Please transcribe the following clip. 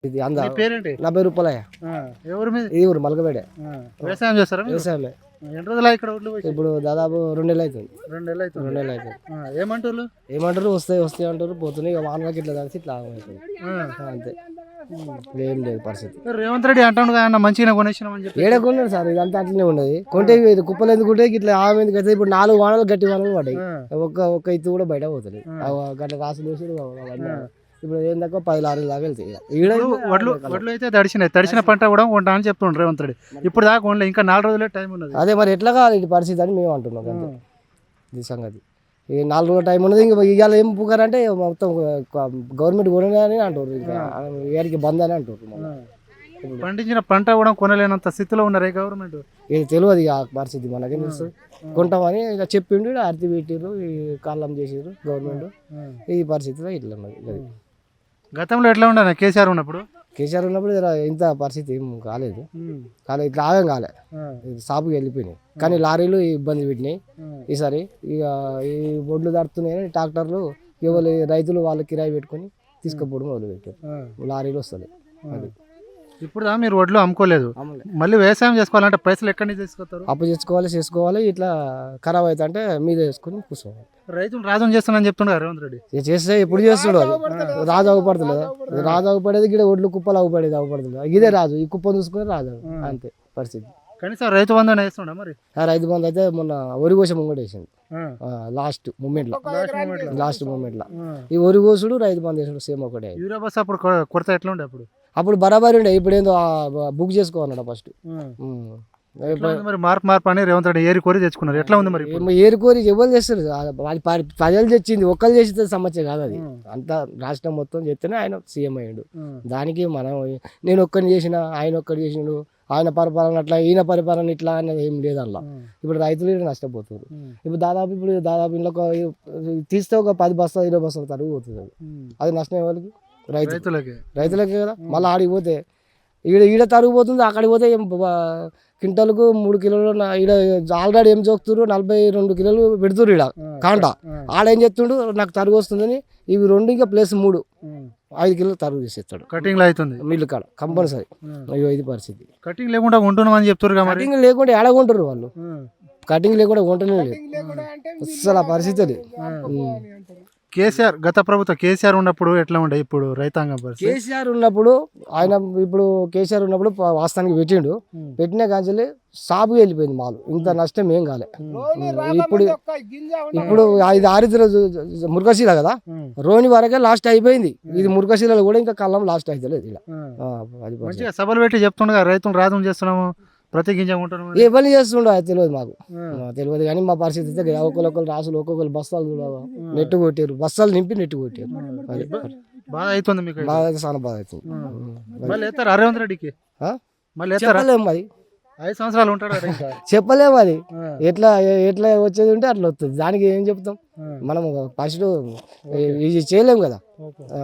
ఇది మీ పేరేంటి? నా పేరు రూపాయలయ్య. ఎవరు మీద? ఈ ఊరు మలకపేట. వ్యవసాయం చేస్తారా మీరు? వ్యవసాయమే. ఎన్ని రోజులు ఇక్కడ ఒడ్లు పోసి? ఇప్పుడు దాదాపు 2 నెలలు అవుతుంది. 2 నెలలు అవుతుంది. 2 నెలలు అవుతుంది. ఏమంటారు? ఏమంటారు, వస్తాయి అంటారు, పోతున్నాయి. ఇక వానలకి ఇట్లా కలిసి ఇట్లా అవుతుంది అంతే. ఏం లేదు పరిస్థితి. రేవంత్ రెడ్డి అంటాడు కదా మంచిగా కొనేసినామని చెప్పి. ఏడ కొన్నాడు సార్, ఇదంతా అట్లనే ఉండదు. కొంటే కుప్పలు ఎందుకు ఉంటాయి, ఇట్లా ఆమె ఎందుకు అయితే. ఇప్పుడు 4 వానలు గట్టి వానలు పడ్డాయి. ఒక్క ఇత్తు కూడా బయట పోతుంది. గట్ల రాసులు వేసి ఇప్పుడు ఏం తక్కువ 10 లారీలు దాకా వెళ్తాయి. వడ్లు అయితే తడిసిన పంట కూడా కొంటా అని చెప్తుండ్రు రేవంత్ రెడ్డి. ఇప్పుడు దాకా ఉండలే, ఇంకా 4 రోజులే టైం ఉన్నది. అదే మరి ఎట్లా కావాలి ఇది పరిస్థితి అని మేము అంటున్నాం అంతే. ఇది సంగతి. ఈ 4 రోజుల టైం ఉన్నది. ఇంకా ఇవాళ ఏం పుకారంటే మొత్తం గవర్నమెంట్ కొనలే అని అంటారు. ఇంకా ఏడికి బంద్ అని అంటారు. పండించిన పంట కూడా కొనలేనంత స్థితిలో ఉన్నారే గవర్నమెంట్. ఇది తెలియదు ఆ పరిస్థితి, మనకేం తెలుస్తుంది. కొంటామని ఇక చెప్పిండు, ఆర్తి పెట్టిర్రు, ఈ కాలం చేసిర్రు గవర్నమెంట్. ఈ పరిస్థితిలో ఇట్లా ఉన్నది. గతంలో ఎట్లా ఉండే కేసీఆర్ ఉన్నప్పుడు? కేసీఆర్ ఉన్నప్పుడు ఇంత పరిస్థితి ఏం కాలేదు. ఇట్లా ఆగం కాలే, షాపుకి వెళ్ళిపోయినాయి. కానీ లారీలు ఇబ్బంది పెట్టినాయి. ఈసారి ఇక ఈ ఒడ్లు తడుతున్నాయని ట్రాక్టర్లు ఎవరు రైతులు వాళ్ళు కిరాయి పెట్టుకొని తీసుకుపోవడం మొదలు పెట్టారు. లారీలు వస్తుంది. అది ఇప్పుడు మీరు వడ్లు అమ్ముకోలేదు, మళ్ళీ వ్యవసాయం చేసుకోవాలంటే పైసలు ఎక్కడి నుంచి తీసుకొస్తారు? అప్పు చేసుకోవాలి. ఇట్లా ఖరాబ్ అవుతా అంటే మీద వేసుకొని కూర్చోవాలి. రైతులు రాజం చేస్తానని చెప్తున్నారు రేవంత్ రెడ్డి. చేస్తే ఎప్పుడు చేస్తుడు, అది రాజు అవ్వపడుతుంది. రాజు అవ్వపడేది గిడ ఒడ్లు కుప్పలు అవ్వపడుతుంది. ఇదే రాజు, ఈ కుప్పను చూసుకుని రాజు అంతే పరిస్థితి. కనీసం రైతు బంధు వేస్తుండ మరి? రైతు బంధు అయితే మొన్న వరి కోసం ముంగట వేసింది. లాస్ట్ మూమెంట్ లో ఈ వరి కోసుడు రైతు బంధు వేసుడు సేమ్ ఒకటే. యూరియా బస్ అప్పుడు కొరత ఎట్లా ఉండే? అప్పుడు బరాబరి ఉండే. ఇప్పుడు ఏందో బుక్ చేసుకోవాలన్నాడు ఫస్ట్. మరి మార్పు అని రేవంత్ రెడ్డి ఏరి కోరి తెచ్చుకున్నారు. ఎట్లా ఉంది మరి? ఏరుకోరి ఎవరు చేస్తారు? ప్రజలు తెచ్చింది, ఒక్కరు చేస్తే సమస్య కాదు. అది అంతా రాష్ట్రం మొత్తం చేస్తేనే ఆయన సీఎం అయ్యాడు. దానికి నేను ఒక్కరిని చేసిన, ఆయన ఒక్కడు చేసినాడు, ఆయన పరిపాలన అట్లా, ఈయన పరిపాలన ఇట్లా అనేది ఏం లేదు అందులో. ఇప్పుడు రైతులు నష్టపోతారు. ఇప్పుడు దాదాపు ఇంట్లో తీస్తే ఒక 10 బస్తాలు 20 బస్తాలు తరుగు పోతుంది. అది నష్టం ఎవరికి? రైతులకే కదా. మళ్ళీ ఆడికి పోతే ఈడ తరుగు పోతుంది, అక్కడికి పోతే క్వింటల్కు 3 కిలోలు. ఈడ ఆల్రెడీ ఏం చూస్తున్నారు, 42 కిలోలు పెడుతున్నారు ఈడ కాంట. ఆడేం చెప్తుండు, నాకు తరుగు వస్తుందని ఇవి 2 ఇంకా ప్లస్ 3 5 కిలోలు తరుగు తీసేస్తాడు. కటింగ్ అవుతుంది మిల్లు కాడ కంపల్సరీ. అయ్యో ఇది పరిస్థితి. కటింగ్ లేకుండా కొంటున్నామని చెప్తారు. కటింగ్ లేకుండా ఎడ కొంటారు వాళ్ళు? కటింగ్ లేకుండా కొంటనే లేదు అసలు ఆ పరిస్థితి. కేసీఆర్ గత ప్రభుత్వం కేసీఆర్ ఉన్నప్పుడు ఎట్లా ఉండే? ఇప్పుడు రైతాంగం కేసీఆర్ ఉన్నప్పుడు కేసీఆర్ ఉన్నప్పుడు వాస్తవానికి పెట్టిన కాంచెల్లి సాపుకి వెళ్ళిపోయింది మాలు. ఇంత నష్టం ఏం కాలే. ఇప్పుడు ఇది ఆరిద్ర మురకశీల కదా, రోని వరకే లాస్ట్ అయిపోయింది. ఇది మురకశీలలో కూడా ఇంకా కళ్ళం లాస్ట్ అవుతలేదు. ఇలా సభలు పెట్టి చెప్తుండగా రైతులు రాజం చేస్తున్నాము, ప్రతి గింజ ఎవరిని చేస్తుండో అది తెలియదు మాకు. తెలియదు కానీ మా పరిస్థితి అయితే ఒకరు రాసులు ఒక్కొక్కరు బస్తాలు నెట్టు కొట్టారు, బస్తాలు నింపి నెట్టు కొట్టారు. బాధ అవుతుంది మీకు? బాధ చాలా బాధ అవుతుంది. రేవంత్ రెడ్డికి చెప్పలేము అది. 5 సంవత్సరాలు ఉంటాడు చెప్పలేము అది. ఎట్లా వచ్చేది ఉంటే అట్లా వస్తుంది. దానికి ఏం చెప్తాం మనం? ఫస్ట్ ఇది చేయలేము కదా.